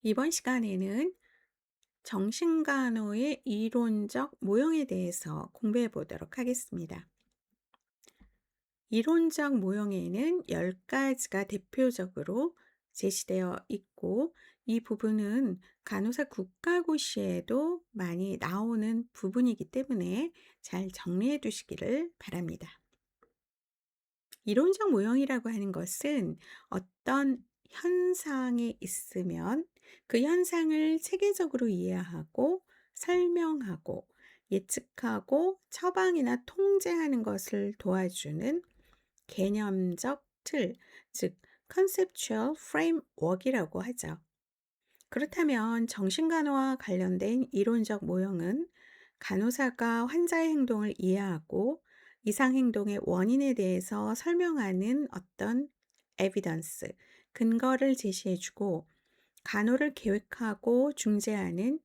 이번 시간에는 정신간호의 이론적 모형에 대해서 공부해 보도록 하겠습니다. 이론적 모형에는 10가지가 대표적으로 제시되어 있고, 이 부분은 간호사 국가고시에도 많이 나오는 부분이기 때문에 잘 정리해 두시기를 바랍니다. 이론적 모형이라고 하는 것은 어떤 현상이 있으면 그 현상을 체계적으로 이해하고 설명하고 예측하고 처방이나 통제하는 것을 도와주는 개념적 틀, 즉 conceptual framework이라고 하죠. 그렇다면 정신간호와 관련된 이론적 모형은 간호사가 환자의 행동을 이해하고 이상 행동의 원인에 대해서 설명하는 어떤 에비던스, 근거를 제시해주고 간호를 계획하고 중재하는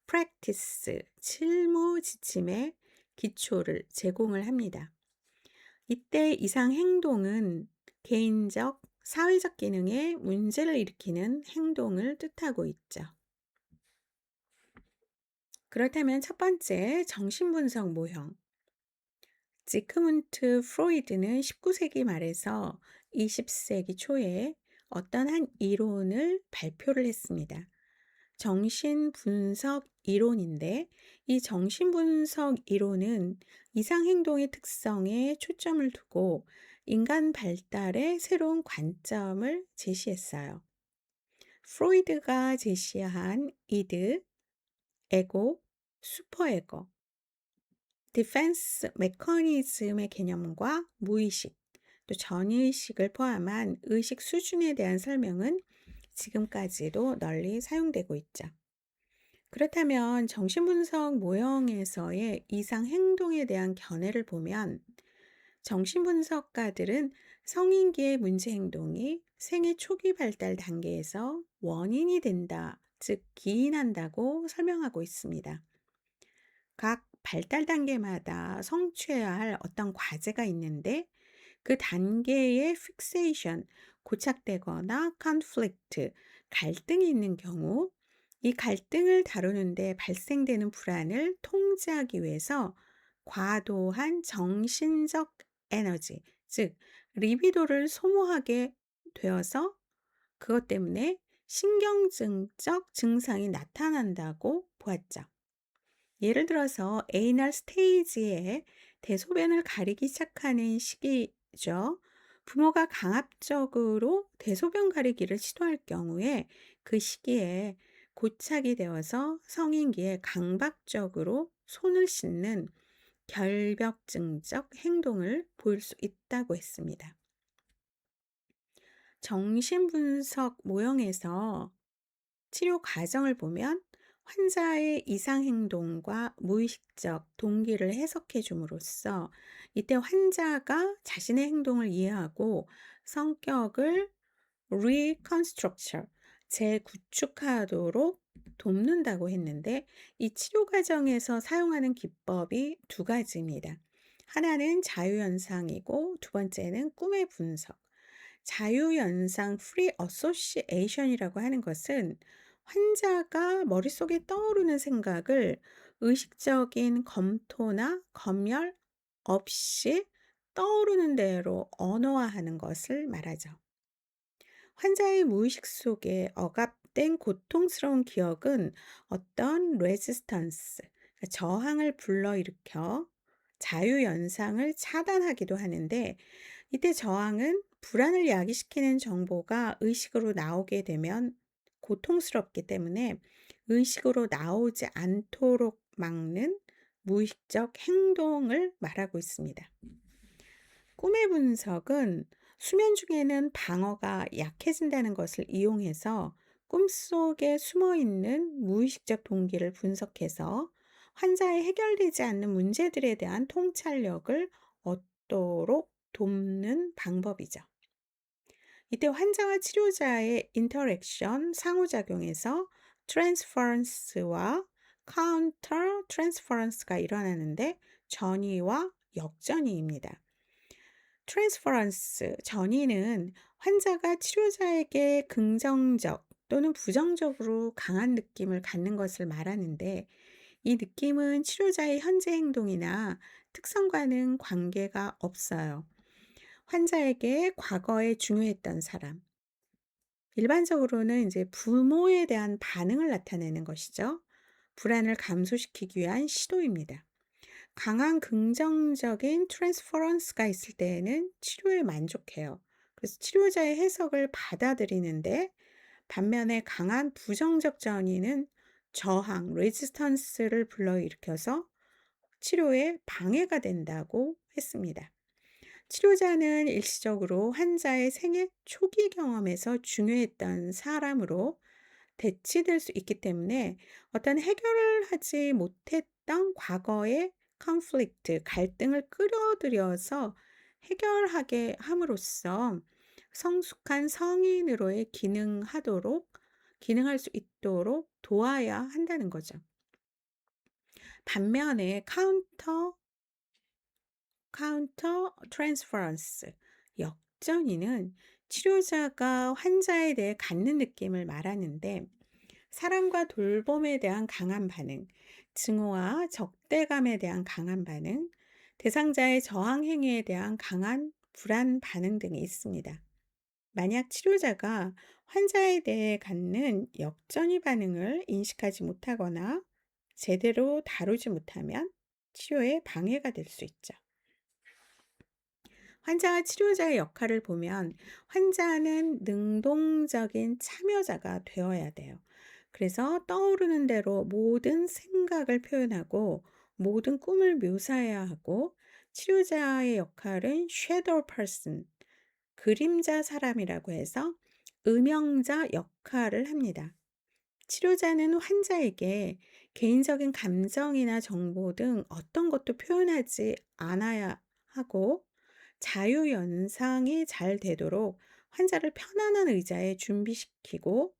프랙티스, 실무 지침의 기초를 제공을 합니다. 이때 이상 행동은 개인적, 사회적 기능에 문제를 일으키는 행동을 뜻하고 있죠. 그렇다면 첫 번째, 정신분석 모형. 지크문트 프로이드는 19세기 말에서 20세기 초에 어떤 한 이론을 발표를 했습니다. 정신분석 이론인데, 이 정신분석 이론은 이상행동의 특성에 초점을 두고 인간 발달의 새로운 관점을 제시했어요. 프로이드가 제시한 이드, 에고, 슈퍼에고, 디펜스 메커니즘의 개념과 무의식, 또 전의식을 포함한 의식 수준에 대한 설명은 지금까지도 널리 사용되고 있죠. 그렇다면 정신분석 모형에서의 이상 행동에 대한 견해를 보면 정신분석가들은 성인기의 문제 행동이 생애 초기 발달 단계에서 원인이 된다, 즉 기인한다고 설명하고 있습니다. 각 발달 단계마다 성취해야 할 어떤 과제가 있는데 그 단계의 픽세이션, 고착되거나 컨플릭트, 갈등이 있는 경우 이 갈등을 다루는데 발생되는 불안을 통제하기 위해서 과도한 정신적 에너지, 즉 리비도를 소모하게 되어서 그것 때문에 신경증적 증상이 나타난다고 보았죠. 예를 들어서 에이널 스테이지에 대소변을 가리기 시작하는 시기죠. 부모가 강압적으로 대소변 가리기를 시도할 경우에 그 시기에 고착이 되어서 성인기에 강박적으로 손을 씻는 결벽증적 행동을 보일 수 있다고 했습니다. 정신분석 모형에서 치료 과정을 보면 환자의 이상 행동과 무의식적 동기를 해석해 줌으로써 이때 환자가 자신의 행동을 이해하고 성격을 reconstruction, 재구축하도록 돕는다고 했는데 이 치료 과정에서 사용하는 기법이 두 가지입니다. 하나는 자유연상이고 두 번째는 꿈의 분석. 자유연상 free association이라고 하는 것은 환자가 머릿속에 떠오르는 생각을 의식적인 검토나 검열 없이 떠오르는 대로 언어화하는 것을 말하죠. 환자의 무의식 속에 억압된 고통스러운 기억은 어떤 레지스턴스, 저항을 불러일으켜 자유연상을 차단하기도 하는데, 이때 저항은 불안을 야기시키는 정보가 의식으로 나오게 되면 고통스럽기 때문에 의식으로 나오지 않도록 막는 무의식적 행동을 말하고 있습니다. 꿈의 분석은 수면 중에는 방어가 약해진다는 것을 이용해서 꿈속에 숨어 있는 무의식적 동기를 분석해서 환자의 해결되지 않는 문제들에 대한 통찰력을 얻도록 돕는 방법이죠. 이때 환자와 치료자의 인터랙션 상호작용에서 트랜스퍼런스와 카운터 트랜스퍼런스가 일어나는데 전이와 역전이입니다. 트랜스퍼런스, 전이는 환자가 치료자에게 긍정적, 또는 부정적으로 강한 느낌을 갖는 것을 말하는데, 이 느낌은 치료자의 현재 행동이나 특성과는 관계가 없어요. 환자에게 과거에 중요했던 사람, 일반적으로는 이제 부모에 대한 반응을 나타내는 것이죠. 불안을 감소시키기 위한 시도입니다. 강한 긍정적인 트랜스퍼런스가 있을 때에는 치료에 만족해요. 그래서 치료자의 해석을 받아들이는데, 반면에 강한 부정적 전이는 저항, 레지스턴스를 불러일으켜서 치료에 방해가 된다고 했습니다. 치료자는 일시적으로 환자의 생애 초기 경험에서 중요했던 사람으로 대치될 수 있기 때문에, 어떤 해결을 하지 못했던 과거의 컨플릭트, 갈등을 끌어들여서 해결하게 함으로써 성숙한 성인으로의 기능할 수 있도록 도와야 한다는 거죠. 반면에 카운터 트랜스퍼런스, 역전이는 치료자가 환자에 대해 갖는 느낌을 말하는데, 사랑과 돌봄에 대한 강한 반응, 증오와 적대감에 대한 강한 반응, 대상자의 저항 행위에 대한 강한 불안 반응 등이 있습니다. 만약 치료자가 환자에 대해 갖는 역전의 반응을 인식하지 못하거나 제대로 다루지 못하면 치료에 방해가 될 수 있죠. 환자와 치료자의 역할을 보면, 환자는 능동적인 참여자가 되어야 돼요. 그래서 떠오르는 대로 모든 생각을 표현하고 모든 꿈을 묘사해야 하고, 치료자의 역할은 shadow person, 그림자 사람이라고 해서 음영자 역할을 합니다. 치료자는 환자에게 개인적인 감정이나 정보 등 어떤 것도 표현하지 않아야 하고, 자유 연상이 잘 되도록 환자를 편안한 의자에 준비시키고,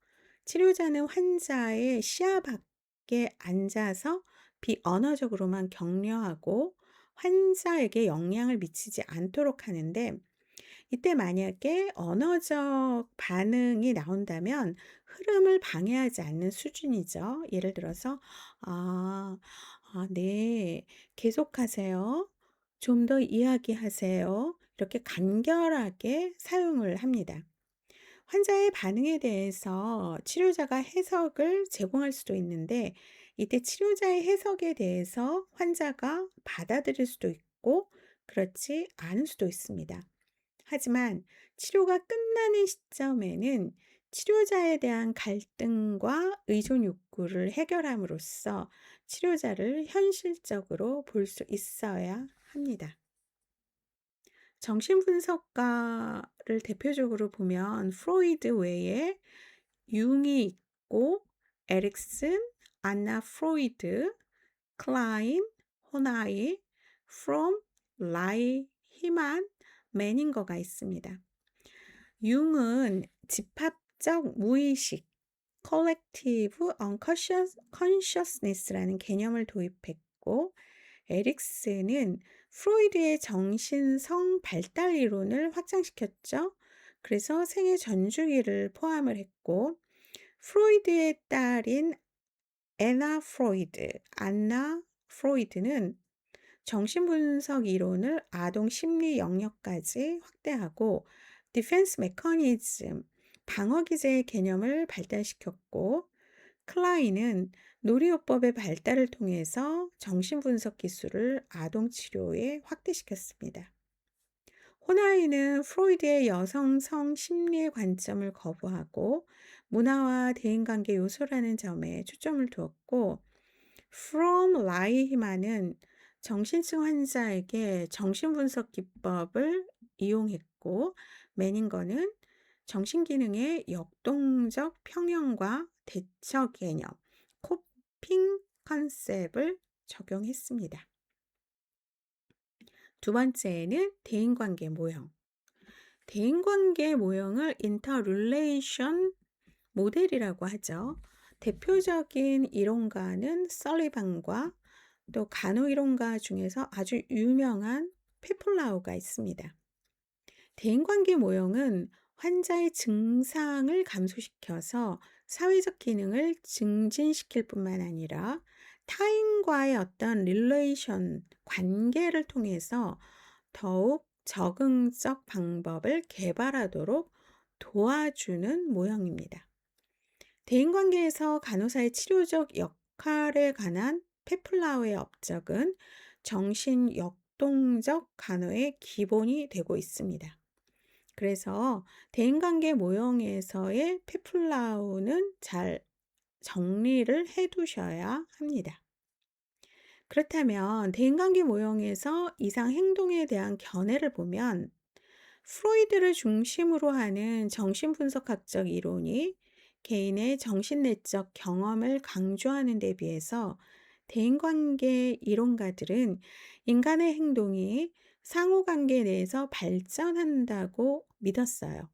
치료자는 환자의 시야 밖에 앉아서 비언어적으로만 격려하고 환자에게 영향을 미치지 않도록 하는데, 이때 만약에 언어적 반응이 나온다면 흐름을 방해하지 않는 수준이죠. 예를 들어서 "아, 네. 계속하세요. 좀 더 이야기하세요." 이렇게 간결하게 사용을 합니다. 환자의 반응에 대해서 치료자가 해석을 제공할 수도 있는데, 이때 치료자의 해석에 대해서 환자가 받아들일 수도 있고 그렇지 않을 수도 있습니다. 하지만 치료가 끝나는 시점에는 치료자에 대한 갈등과 의존 욕구를 해결함으로써 치료자를 현실적으로 볼 수 있어야 합니다. 정신분석가를 대표적으로 보면 프로이드 외에 융이 있고, 에릭슨, 안나 프로이드, 클라인, 호나이, 프롬, 라이히만, 매닝거가 있습니다. 융은 집합적 무의식, collective unconsciousness라는 개념을 도입했고, 에릭슨은 프로이드의 정신성 발달 이론을 확장시켰죠. 그래서 생애 전주기를 포함을 했고, 프로이드의 딸인 안나 프로이드는 정신분석 이론을 아동 심리 영역까지 확대하고 디펜스 메커니즘, 방어 기제의 개념을 발달시켰고, 클라인은 놀이요법의 발달을 통해서 정신분석 기술을 아동 치료에 확대시켰습니다. 호나이는 프로이드의 여성성 심리의 관점을 거부하고 문화와 대인관계 요소라는 점에 초점을 두었고, From 라이히만은 정신증 환자에게 정신분석 기법을 이용했고, 매닝거는 정신기능의 역동적 평형과 대처 개념, 코핑 컨셉을 적용했습니다. 두 번째는 대인관계 모형. 대인관계 모형을 인터릴레이션 모델이라고 하죠. 대표적인 이론가는 설리반과 또 간호이론가 중에서 아주 유명한 페플라우가 있습니다. 대인관계 모형은 환자의 증상을 감소시켜서 사회적 기능을 증진시킬 뿐만 아니라 타인과의 어떤 릴레이션, 관계를 통해서 더욱 적응적 방법을 개발하도록 도와주는 모형입니다. 대인관계에서 간호사의 치료적 역할에 관한 페플라우의 업적은 정신 역동적 간호의 기본이 되고 있습니다. 그래서 대인관계 모형에서의 페플라우는 잘 정리를 해 두셔야 합니다. 그렇다면 대인관계 모형에서 이상 행동에 대한 견해를 보면 프로이드를 중심으로 하는 정신분석학적 이론이 개인의 정신내적 경험을 강조하는 데 비해서 대인관계 이론가들은 인간의 행동이 상호관계 내에서 발전한다고 믿었어요.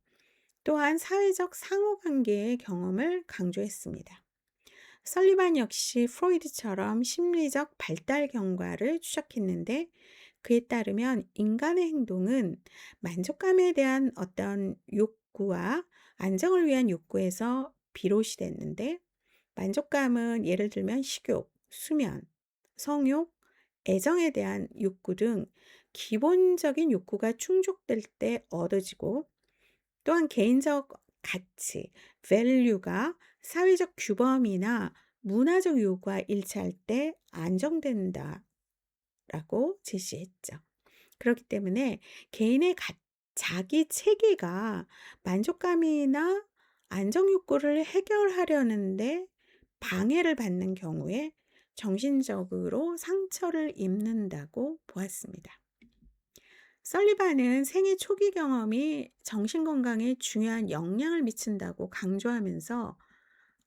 또한 사회적 상호관계의 경험을 강조했습니다. 설리반 역시 프로이드처럼 심리적 발달 경과를 추적했는데 그에 따르면 인간의 행동은 만족감에 대한 어떤 욕구와 안정을 위한 욕구에서 비롯이 됐는데 만족감은 예를 들면 식욕, 수면, 성욕, 애정에 대한 욕구 등 기본적인 욕구가 충족될 때 얻어지고 또한 개인적 가치, value가 사회적 규범이나 문화적 요구와 일치할 때 안정된다라고 제시했죠. 그렇기 때문에 개인의 자기 체계가 만족감이나 안정 욕구를 해결하려는데 방해를 받는 경우에 정신적으로 상처를 입는다고 보았습니다. 설리반은 생애 초기 경험이 정신 건강에 중요한 영향을 미친다고 강조하면서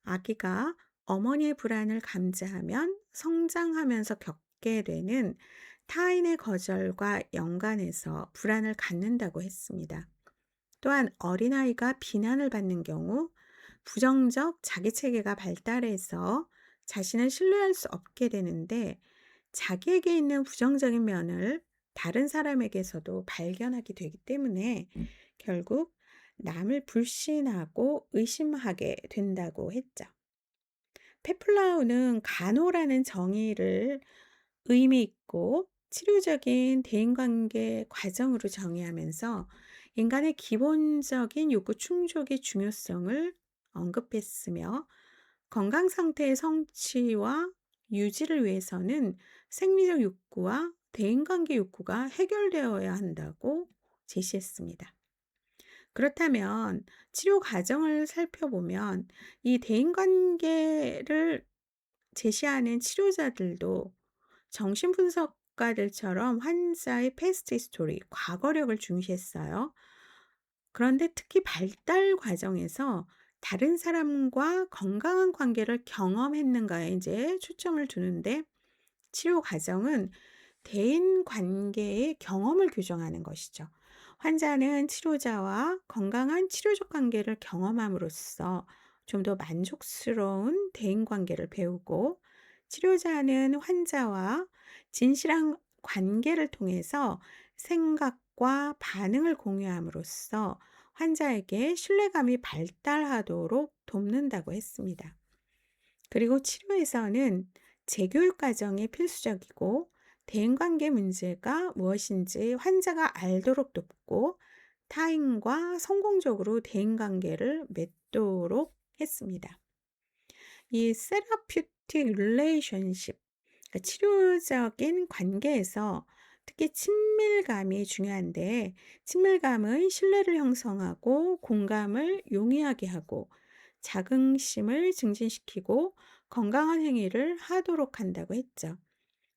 아기가 어머니의 불안을 감지하면 성장하면서 겪게 되는 타인의 거절과 연관해서 불안을 갖는다고 했습니다. 또한 어린아이가 비난을 받는 경우 부정적 자기체계가 발달해서 자신을 신뢰할 수 없게 되는데 자기에게 있는 부정적인 면을 다른 사람에게서도 발견하게 되기 때문에 결국 남을 불신하고 의심하게 된다고 했죠. 페플라우는 간호라는 정의를 의미 있고 치료적인 대인관계 과정으로 정의하면서 인간의 기본적인 욕구 충족의 중요성을 언급했으며 건강 상태의 성취와 유지를 위해서는 생리적 욕구와 대인관계 욕구가 해결되어야 한다고 제시했습니다. 그렇다면 치료 과정을 살펴보면 이 대인관계를 제시하는 치료자들도 정신분석가들처럼 환자의 패스트 히스토리, 과거력을 중시했어요. 그런데 특히 발달 과정에서 다른 사람과 건강한 관계를 경험했는가에 이제 초점을 두는데 치료 과정은 대인 관계의 경험을 규정하는 것이죠. 환자는 치료자와 건강한 치료적 관계를 경험함으로써 좀 더 만족스러운 대인 관계를 배우고 치료자는 환자와 진실한 관계를 통해서 생각과 반응을 공유함으로써 환자에게 신뢰감이 발달하도록 돕는다고 했습니다. 그리고 치료에서는 재교육 과정이 필수적이고 대인관계 문제가 무엇인지 환자가 알도록 돕고 타인과 성공적으로 대인관계를 맺도록 했습니다. 이 세라퓨틱 릴레이션십, 그러니까 치료적인 관계에서 특히 친밀감이 중요한데 친밀감은 신뢰를 형성하고 공감을 용이하게 하고 자긍심을 증진시키고 건강한 행위를 하도록 한다고 했죠.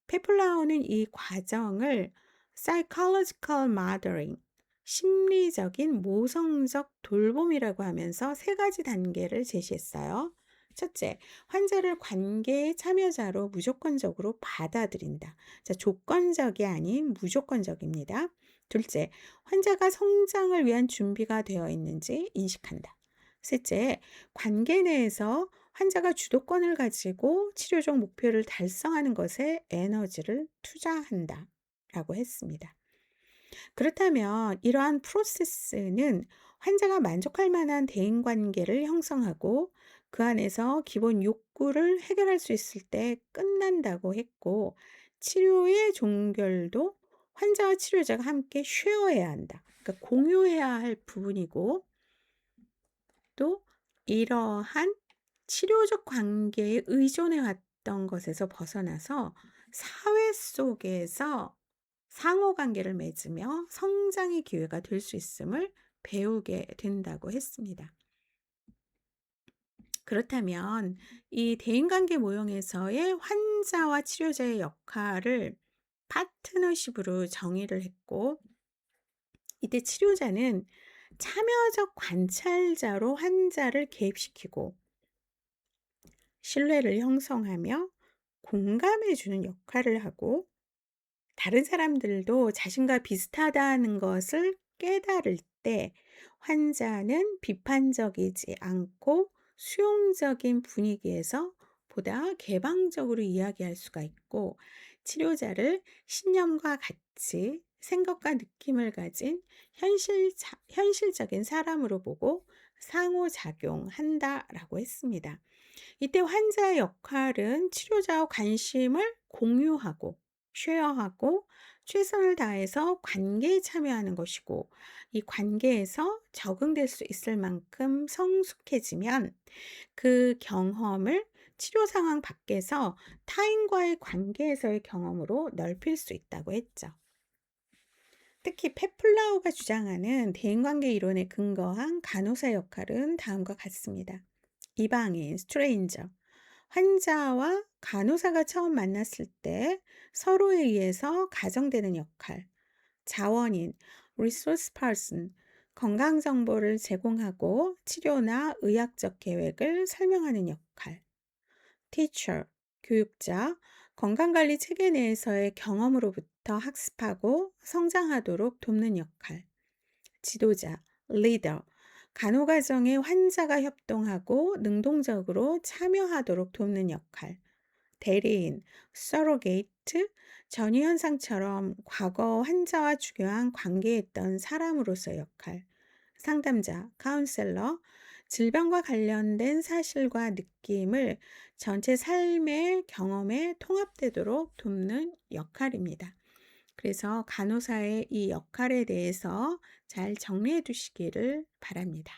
페플라우는 이 과정을 psychological mothering, 심리적인 모성적 돌봄이라고 하면서 세 가지 단계를 제시했어요. 첫째, 환자를 관계의 참여자로 무조건적으로 받아들인다. 자, 조건적이 아닌 무조건적입니다. 둘째, 환자가 성장을 위한 준비가 되어 있는지 인식한다. 셋째, 관계 내에서 환자가 주도권을 가지고 치료적 목표를 달성하는 것에 에너지를 투자한다. 라고 했습니다. 그렇다면 이러한 프로세스는 환자가 만족할 만한 대인 관계를 형성하고 그 안에서 기본 욕구를 해결할 수 있을 때 끝난다고 했고, 치료의 종결도 환자와 치료자가 함께 쉐어해야 한다. 그러니까 공유해야 할 부분이고, 또 이러한 치료적 관계에 의존해 왔던 것에서 벗어나서 사회 속에서 상호 관계를 맺으며 성장의 기회가 될 수 있음을 배우게 된다고 했습니다. 그렇다면 이 대인관계 모형에서의 환자와 치료자의 역할을 파트너십으로 정의를 했고, 이때 치료자는 참여적 관찰자로 환자를 개입시키고 신뢰를 형성하며 공감해 주는 역할을 하고, 다른 사람들도 자신과 비슷하다는 것을 깨달을 때 환자는 비판적이지 않고 수용적인 분위기에서 보다 개방적으로 이야기할 수가 있고, 치료자를 신념과 가치, 생각과 느낌을 가진 현실적인 사람으로 보고 상호작용한다라고 했습니다. 이때 환자의 역할은 치료자와 관심을 공유하고 쉐어하고 최선을 다해서 관계에 참여하는 것이고, 이 관계에서 적응될 수 있을 만큼 성숙해지면 그 경험을 치료 상황 밖에서 타인과의 관계에서의 경험으로 넓힐 수 있다고 했죠. 특히 페플라우가 주장하는 대인관계 이론에 근거한 간호사 역할은 다음과 같습니다. 이방인, 스트레인저. 환자와 간호사가 처음 만났을 때 서로에 의해서 가정되는 역할. 자원인, resource person. 건강 정보를 제공하고 치료나 의학적 계획을 설명하는 역할. teacher, 교육자. 건강관리 체계 내에서의 경험으로부터 학습하고 성장하도록 돕는 역할. 지도자, 리더, 간호과정에 환자가 협동하고 능동적으로 참여하도록 돕는 역할. 대리인, 서로게이트, 전이 현상처럼 과거 환자와 중요한 관계에 있던 사람으로서의 역할. 상담자, 카운셀러, 질병과 관련된 사실과 느낌을 전체 삶의 경험에 통합되도록 돕는 역할입니다. 그래서 간호사의 이 역할에 대해서 잘 정리해 두시기를 바랍니다.